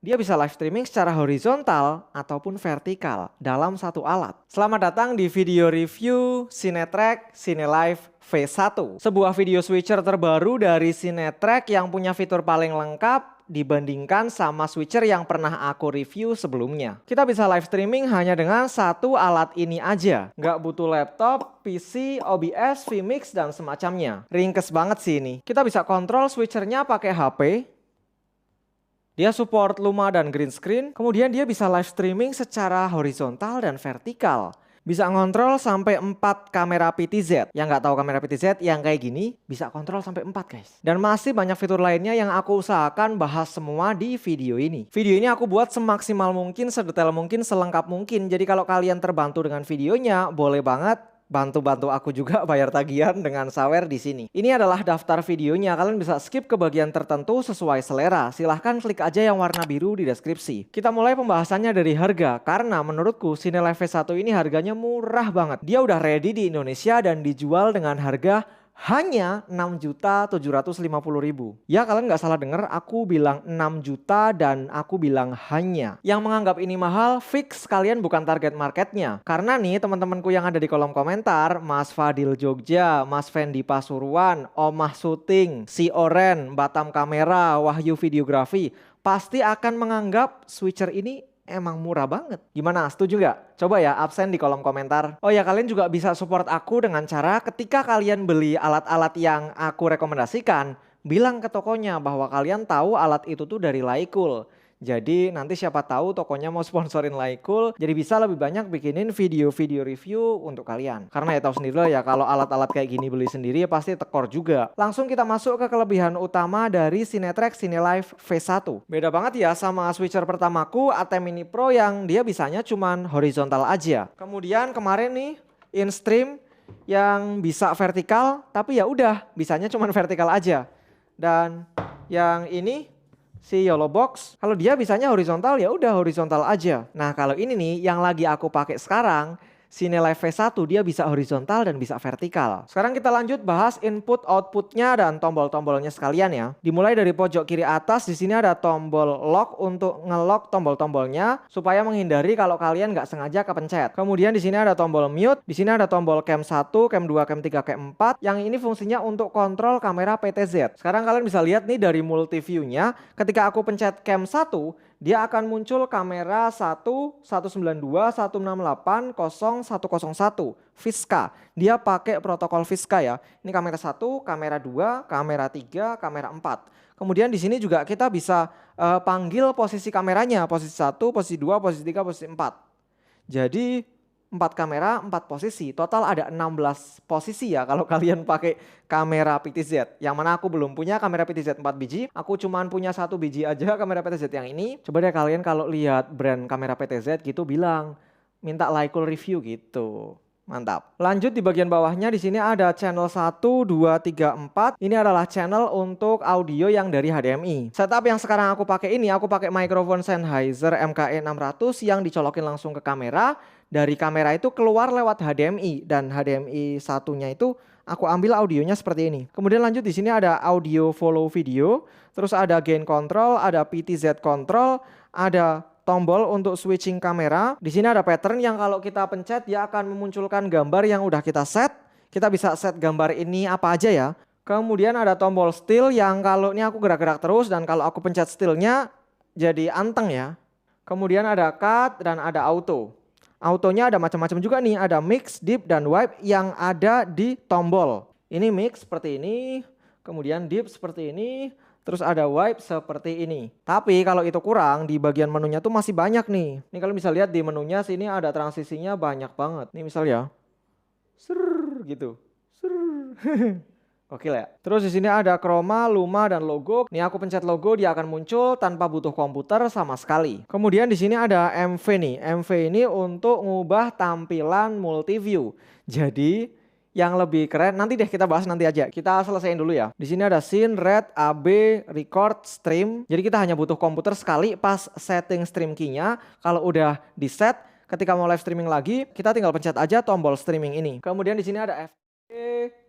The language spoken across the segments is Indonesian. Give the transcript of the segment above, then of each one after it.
Dia bisa live streaming secara horizontal ataupun vertikal dalam satu alat. Selamat datang di video review Cinetrack CineLive V1. Sebuah video switcher terbaru dari Cinetrack yang punya fitur paling lengkap dibandingkan sama switcher yang pernah aku review sebelumnya. Kita bisa live streaming hanya dengan satu alat ini aja. Nggak butuh laptop, PC, OBS, vMix, dan semacamnya. Ringkes banget sih ini. Kita bisa kontrol switchernya pakai HP. Dia support Luma dan green screen, kemudian dia bisa live streaming secara horizontal dan vertikal. Bisa ngontrol sampai 4 kamera PTZ. Yang nggak tahu kamera PTZ yang kayak gini, bisa kontrol sampai 4 guys. Dan masih banyak fitur lainnya yang aku usahakan bahas semua di video ini. Video ini aku buat semaksimal mungkin, sedetail mungkin, selengkap mungkin. Jadi kalau kalian terbantu dengan videonya, boleh banget bantu-bantu aku juga bayar tagihan dengan sawer di sini. Ini adalah daftar videonya, kalian bisa skip ke bagian tertentu sesuai selera. Silahkan klik aja yang warna biru di deskripsi. Kita mulai pembahasannya dari harga, karena menurutku CineLive V1 ini harganya murah banget. Dia udah ready di Indonesia dan dijual dengan harga hanya 6.750.000. Ya kalian nggak salah dengar, aku bilang 6 juta dan aku bilang hanya. Yang menganggap ini mahal, fix kalian bukan target marketnya. Karena nih teman-temanku yang ada di kolom komentar, Mas Fadil Jogja, Mas Fendi Pasuruan, Omah Syuting, Si Oren, Batam Kamera, Wahyu Videografi, pasti akan menganggap switcher ini emang murah banget. Gimana? Setuju nggak? Coba ya absen di kolom komentar. Oh ya, kalian juga bisa support aku dengan cara ketika kalian beli alat-alat yang aku rekomendasikan, bilang ke tokonya bahwa kalian tahu alat itu tuh dari Laikul. Jadi nanti siapa tahu tokonya mau sponsorin Laikul, jadi bisa lebih banyak bikinin video-video review untuk kalian. Karena ya tahu sendiri lah ya, kalau alat-alat kayak gini beli sendiri ya pasti tekor juga. Langsung kita masuk ke kelebihan utama dari Cinetrack CineLive V1. Beda banget ya sama switcher pertamaku ATEM Mini Pro yang dia bisanya cuman horizontal aja. Kemudian kemarin nih InStream yang bisa vertikal, tapi ya udah bisanya cuman vertikal aja. Dan yang ini si YOLO Box, kalau dia bisanya horizontal ya udah horizontal aja. Nah kalau ini nih yang lagi aku pakai sekarang, CineLive V1 dia bisa horizontal dan bisa vertikal. Sekarang kita lanjut bahas input outputnya dan tombol-tombolnya sekalian ya. Dimulai dari pojok kiri atas, di sini ada tombol lock untuk ngelock tombol-tombolnya supaya menghindari kalau kalian nggak sengaja kepencet. Kemudian di sini ada tombol mute, di sini ada tombol cam 1, cam 2, cam 3, cam 4 yang ini fungsinya untuk kontrol kamera PTZ. Sekarang kalian bisa lihat nih dari multi view-nya, ketika aku pencet cam 1, dia akan muncul kamera 1, 192, 168, 0, 101 Vizca. Dia pakai protokol Vizca ya. Ini kamera 1, kamera 2, kamera 3, kamera 4. Kemudian di sini juga kita bisa panggil posisi kameranya, posisi 1, posisi 2, posisi 3, posisi 4. Jadi 4 kamera, 4 posisi. Total ada 16 posisi ya kalau kalian pakai kamera PTZ. Yang mana aku belum punya kamera PTZ 4 biji. Aku cuman punya 1 biji aja kamera PTZ yang ini. Coba deh kalian kalau lihat brand kamera PTZ gitu bilang, minta Laikul review gitu. Mantap. Lanjut di bagian bawahnya, di sini ada channel 1, 2, 3, 4. Ini adalah channel untuk audio yang dari HDMI. Setup yang sekarang aku pakai ini, aku pakai mikrofon Sennheiser MKE 600 yang dicolokin langsung ke kamera. Dari kamera itu keluar lewat HDMI dan HDMI satunya itu aku ambil audionya seperti ini. Kemudian lanjut di sini ada audio follow video, terus ada gain control, ada PTZ control, ada tombol untuk switching kamera. Di sini ada pattern yang kalau kita pencet dia akan memunculkan gambar yang udah kita set. Kita bisa set gambar ini apa aja ya. Kemudian ada tombol still yang kalau ini aku gerak-gerak terus dan kalau aku pencet stillnya jadi anteng ya. Kemudian ada cut dan ada auto. Autonya ada macam-macam juga nih, ada mix, deep, dan wipe yang ada di tombol. Ini mix seperti ini, kemudian deep seperti ini, terus ada wipe seperti ini. Tapi kalau itu kurang, di bagian menunya tuh masih banyak nih. Ini kalian bisa lihat di menunya sini ada transisinya banyak banget. Nih misal ya, ser gitu, ser. Oke lah ya. Terus di sini ada chroma, luma, dan logo. Nih aku pencet logo dia akan muncul tanpa butuh komputer sama sekali. Kemudian di sini ada MV nih. MV ini untuk ngubah tampilan multi view. Jadi yang lebih keren nanti deh kita bahas nanti aja. Kita selesaiin dulu ya. Di sini ada scene, red, AB, record, stream. Jadi kita hanya butuh komputer sekali pas setting stream key-nya. Kalau udah di set, ketika mau live streaming lagi, kita tinggal pencet aja tombol streaming ini. Kemudian di sini ada FT,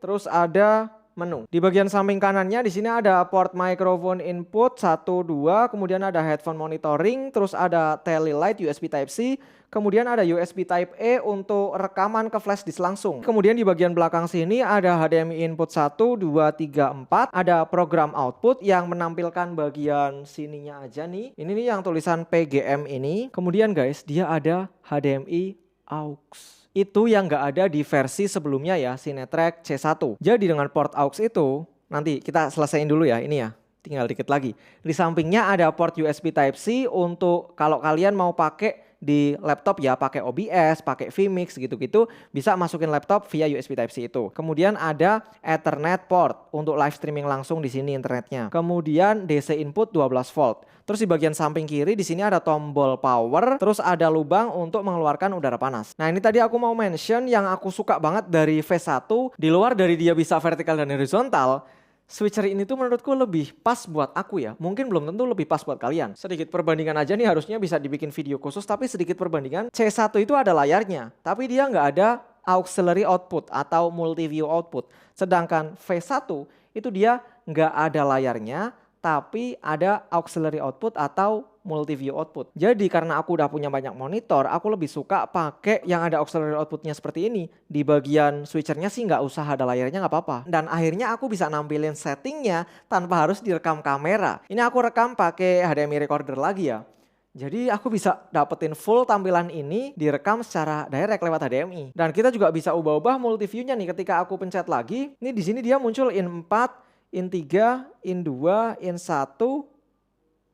terus ada menu. Di bagian samping kanannya di sini ada port microphone input 1 2, kemudian ada headphone monitoring, terus ada tele light USB Type C, kemudian ada USB Type E untuk rekaman ke flash disk langsung. Kemudian di bagian belakang sini ada HDMI input 1 2 3 4, ada program output yang menampilkan bagian sininya aja nih. Ini nih yang tulisan PGM ini. Kemudian guys, dia ada HDMI aux. Itu yang nggak ada di versi sebelumnya ya, Cinetrack C1. Jadi dengan port aux itu, nanti kita selesaiin dulu ya, ini ya, tinggal dikit lagi. Di sampingnya ada port USB Type-C untuk kalau kalian mau pakai di laptop ya, pakai OBS, pakai vMix gitu-gitu, bisa masukin laptop via USB Type-C itu. Kemudian ada Ethernet port untuk live streaming langsung di sini internetnya. Kemudian DC input 12 volt. Terus di bagian samping kiri di sini ada tombol power, terus ada lubang untuk mengeluarkan udara panas. Nah, ini tadi aku mau mention yang aku suka banget dari V1, di luar dari dia bisa vertikal dan horizontal, switcher ini tuh menurutku lebih pas buat aku ya. Mungkin belum tentu lebih pas buat kalian. Sedikit perbandingan aja nih, harusnya bisa dibikin video khusus, tapi sedikit perbandingan. C1 itu ada layarnya, tapi dia nggak ada auxiliary output atau multi-view output. Sedangkan V1 itu dia nggak ada layarnya, tapi ada auxiliary output atau multi-view output. Jadi karena aku udah punya banyak monitor, aku lebih suka pakai yang ada auxiliary outputnya seperti ini. Di bagian switchernya sih nggak usah ada layarnya, nggak apa-apa. Dan akhirnya aku bisa nampilin settingnya tanpa harus direkam kamera. Ini aku rekam pakai HDMI recorder lagi ya. Jadi aku bisa dapetin full tampilan ini direkam secara direct lewat HDMI. Dan kita juga bisa ubah-ubah multi-view-nya nih. Ketika aku pencet lagi, ini di sini dia muncul in 4, in 3, in 2, in 1,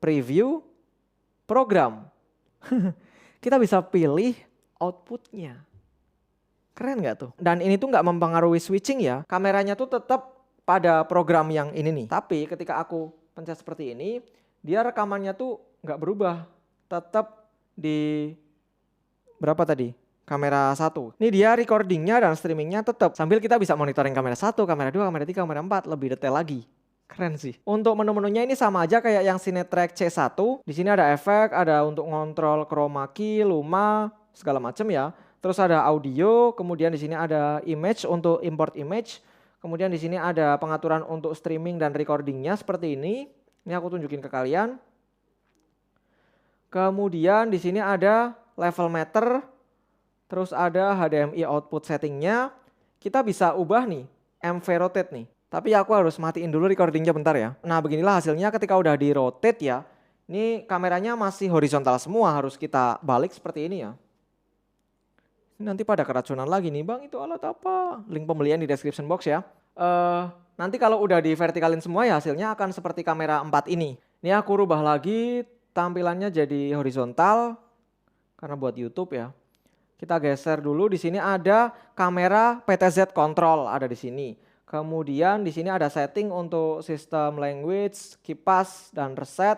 preview, program. Kita bisa pilih outputnya. Keren nggak tuh? Dan ini tuh nggak mempengaruhi switching ya. Kameranya tuh tetap pada program yang ini nih. Tapi ketika aku pencet seperti ini, dia rekamannya tuh nggak berubah. Tetap di berapa tadi? Kamera 1. Ini dia recordingnya dan streamingnya tetap. Sambil kita bisa monitoring kamera 1, kamera 2, kamera 3, kamera 4. Lebih detail lagi. Keren sih. Untuk menu-menunya ini sama aja kayak yang Cinetrack C1. Di sini ada efek, ada untuk ngontrol chroma key, luma, segala macam ya. Terus ada audio, kemudian di sini ada image untuk import image. Kemudian di sini ada pengaturan untuk streaming dan recordingnya seperti ini. Ini aku tunjukin ke kalian. Kemudian di sini ada level meter. Terus ada HDMI output settingnya. Kita bisa ubah nih, MV rotate nih. Tapi aku harus matiin dulu recordingnya bentar ya. Nah, beginilah hasilnya ketika udah di rotate ya. Ini kameranya masih horizontal semua, harus kita balik seperti ini ya. Nanti pada keracunan lagi nih, Bang, itu alat apa? Link pembelian di description box ya. Nanti kalau udah di vertikalin semua ya hasilnya akan seperti kamera 4 ini. Ini aku rubah lagi tampilannya jadi horizontal karena buat YouTube ya. Kita geser dulu, di sini ada kamera PTZ control ada di sini. Kemudian di sini ada setting untuk sistem language, kipas dan reset.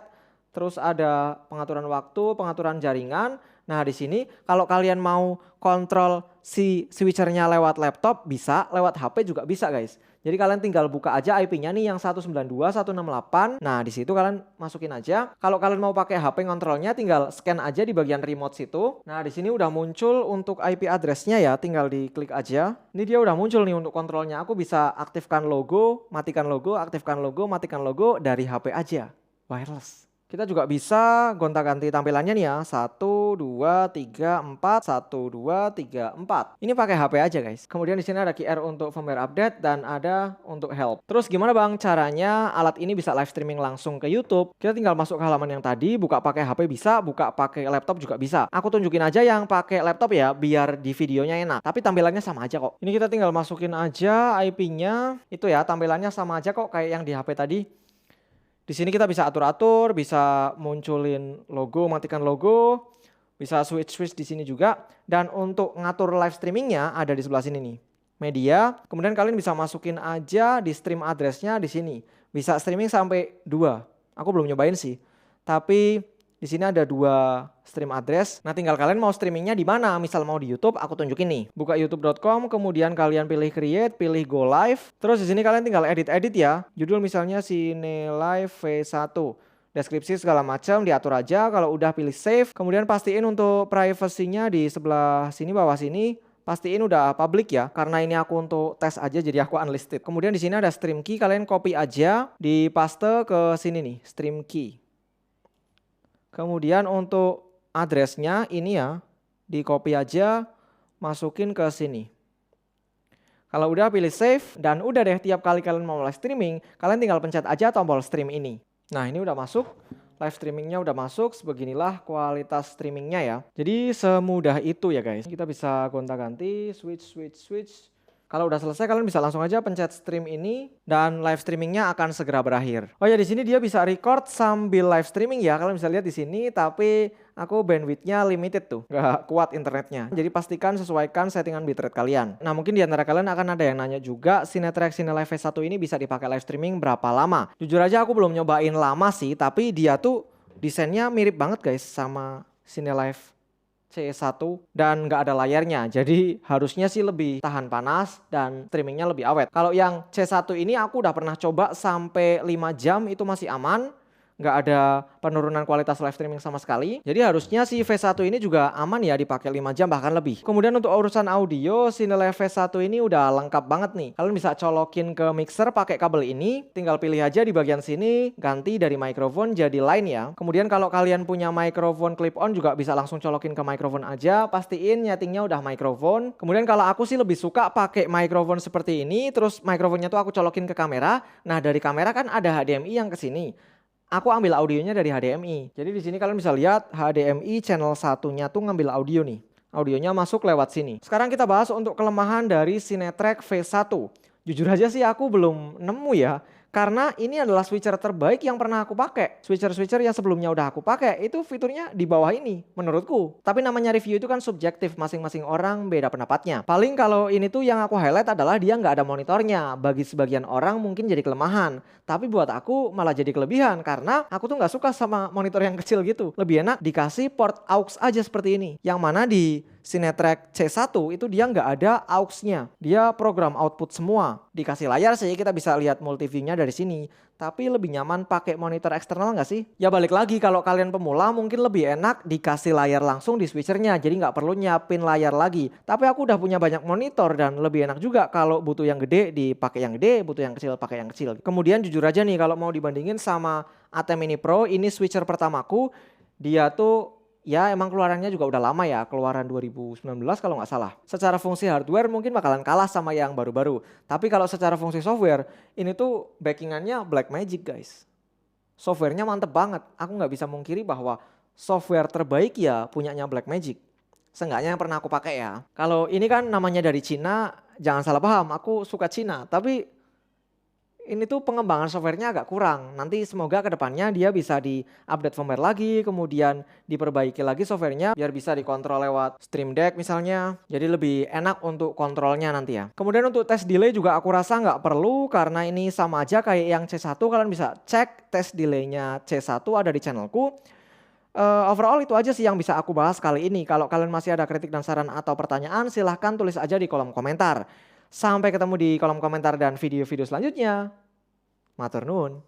Terus ada pengaturan waktu, pengaturan jaringan. Nah, di sini kalau kalian mau kontrol si switchernya lewat laptop bisa, lewat HP juga bisa, guys. Jadi kalian tinggal buka aja IP-nya nih yang 192.168. Nah, di situ kalian masukin aja. Kalau kalian mau pakai HP ngontrolnya tinggal scan aja di bagian remote situ. Nah, di sini udah muncul untuk IP address-nya ya, tinggal diklik aja. Ini dia udah muncul nih untuk kontrolnya. Aku bisa aktifkan logo, matikan logo, aktifkan logo, matikan logo dari HP aja. Wireless. Kita juga bisa gonta-ganti tampilannya nih ya. 1, 2, 3, 4, 1, 2, 3, 4. Ini pakai HP aja guys. Kemudian di sini ada QR untuk firmware update dan ada untuk help. Terus gimana Bang caranya alat ini bisa live streaming langsung ke YouTube? Kita tinggal masuk ke halaman yang tadi, buka pakai HP bisa, buka pakai laptop juga bisa. Aku tunjukin aja yang pakai laptop ya, biar di videonya enak. Tapi tampilannya sama aja kok. Ini kita tinggal masukin aja IP-nya. Itu ya, tampilannya sama aja kok kayak yang di HP tadi. Di sini kita bisa atur-atur, bisa munculin logo, matikan logo, bisa switch di sini juga. Dan untuk ngatur live streamingnya ada di sebelah sini nih, media. Kemudian kalian bisa masukin aja di stream address-nya di sini. Bisa streaming sampai 2. Aku belum nyobain sih. Tapi di sini ada 2 stream address. Nah, tinggal kalian mau streamingnya di mana. Misal mau di YouTube, aku tunjukin nih. Buka youtube.com, kemudian kalian pilih create, pilih go live. Terus di sini kalian tinggal edit-edit ya. Judul misalnya Cine Live V1. Deskripsi segala macam diatur aja. Kalau udah pilih save, kemudian pastiin untuk privacy-nya di sebelah sini, bawah sini. Pastiin udah public ya, karena ini aku untuk tes aja jadi aku unlisted. Kemudian di sini ada stream key, kalian copy aja, dipaste ke sini nih, stream key. Kemudian untuk addressnya ini ya, di copy aja, masukin ke sini. Kalau udah pilih save, dan udah deh tiap kali kalian mau live streaming, kalian tinggal pencet aja tombol stream ini. Nah ini udah masuk. Live streamingnya udah masuk, sebeginilah kualitas streamingnya ya. Jadi semudah itu ya guys. Kita bisa gonta-ganti, switch. Kalau udah selesai kalian bisa langsung aja pencet stream ini dan live streamingnya akan segera berakhir. Oh ya di sini dia bisa record sambil live streaming ya. Kalian bisa lihat di sini, tapi aku bandwidthnya limited tuh, nggak kuat internetnya. Jadi pastikan sesuaikan settingan bitrate kalian. Nah mungkin di antara kalian akan ada yang nanya juga, Cinetrack Cinelive V1 ini bisa dipakai live streaming berapa lama? Jujur aja aku belum nyobain lama sih, tapi dia tuh desainnya mirip banget guys sama Cinelive C1 dan nggak ada layarnya, jadi harusnya sih lebih tahan panas dan streamingnya lebih awet. Kalau yang C1 ini aku udah pernah coba sampai 5 jam itu masih aman, nggak ada penurunan kualitas live streaming sama sekali. Jadi harusnya si V1 ini juga aman ya dipakai 5 jam bahkan lebih. Kemudian untuk urusan audio, Cinelive V1 ini udah lengkap banget nih. Kalian bisa colokin ke mixer pakai kabel ini, tinggal pilih aja di bagian sini, ganti dari mikrofon jadi line ya. Kemudian kalau kalian punya mikrofon clip on juga bisa langsung colokin ke mikrofon aja, pastiin nyetingnya udah mikrofon. Kemudian kalau aku sih lebih suka pakai mikrofon seperti ini, terus mikrofonnya tuh aku colokin ke kamera. Nah dari kamera kan ada HDMI yang ke sini. Aku ambil audionya dari HDMI. Jadi di sini kalian bisa lihat HDMI channel satunya tuh ngambil audio nih. Audionya masuk lewat sini. Sekarang kita bahas untuk kelemahan dari Cinetrack V1. Jujur aja sih aku belum nemu ya. Karena ini adalah switcher terbaik yang pernah aku pakai. Switcher-switcher yang sebelumnya udah aku pakai itu fiturnya di bawah ini menurutku. Tapi namanya review itu kan subjektif, masing-masing orang beda pendapatnya. Paling kalau ini tuh yang aku highlight adalah dia nggak ada monitornya. Bagi sebagian orang mungkin jadi kelemahan. Tapi buat aku malah jadi kelebihan karena aku tuh nggak suka sama monitor yang kecil gitu. Lebih enak dikasih port aux aja seperti ini. Yang mana di Cinetrack C1 itu dia nggak ada aux-nya. Dia program output semua. Dikasih layar sih kita bisa lihat multiviewnya dari sini. Tapi lebih nyaman pakai monitor eksternal nggak sih? Ya balik lagi kalau kalian pemula mungkin lebih enak dikasih layar langsung di switchernya. Jadi nggak perlu nyiapin layar lagi. Tapi aku udah punya banyak monitor dan lebih enak juga kalau butuh yang gede dipakai yang gede, butuh yang kecil pakai yang kecil. Kemudian jujur aja nih kalau mau dibandingin sama ATEM Mini Pro, ini switcher pertamaku. Dia tuh ya emang keluarannya juga udah lama ya, keluaran 2019 kalau nggak salah. Secara fungsi hardware mungkin bakalan kalah sama yang baru-baru. Tapi kalau secara fungsi software, ini tuh backingannya Blackmagic guys. Softwarenya mantep banget. Aku nggak bisa mungkiri bahwa software terbaik ya punyanya Blackmagic. Seenggaknya yang pernah aku pakai ya. Kalau ini kan namanya dari Cina, jangan salah paham, aku suka Cina. Tapi ini tuh pengembangan softwarenya agak kurang. Nanti semoga kedepannya dia bisa di-update firmware lagi, kemudian diperbaiki lagi softwarenya biar bisa dikontrol lewat Stream Deck misalnya. Jadi lebih enak untuk kontrolnya nanti ya. Kemudian untuk tes delay juga aku rasa nggak perlu karena ini sama aja kayak yang C1. Kalian bisa cek tes delaynya C1 ada di channelku. Overall itu aja sih yang bisa aku bahas kali ini. Kalau kalian masih ada kritik dan saran atau pertanyaan silahkan tulis aja di kolom komentar. Sampai ketemu di kolom komentar dan video-video selanjutnya. Matur nuwun.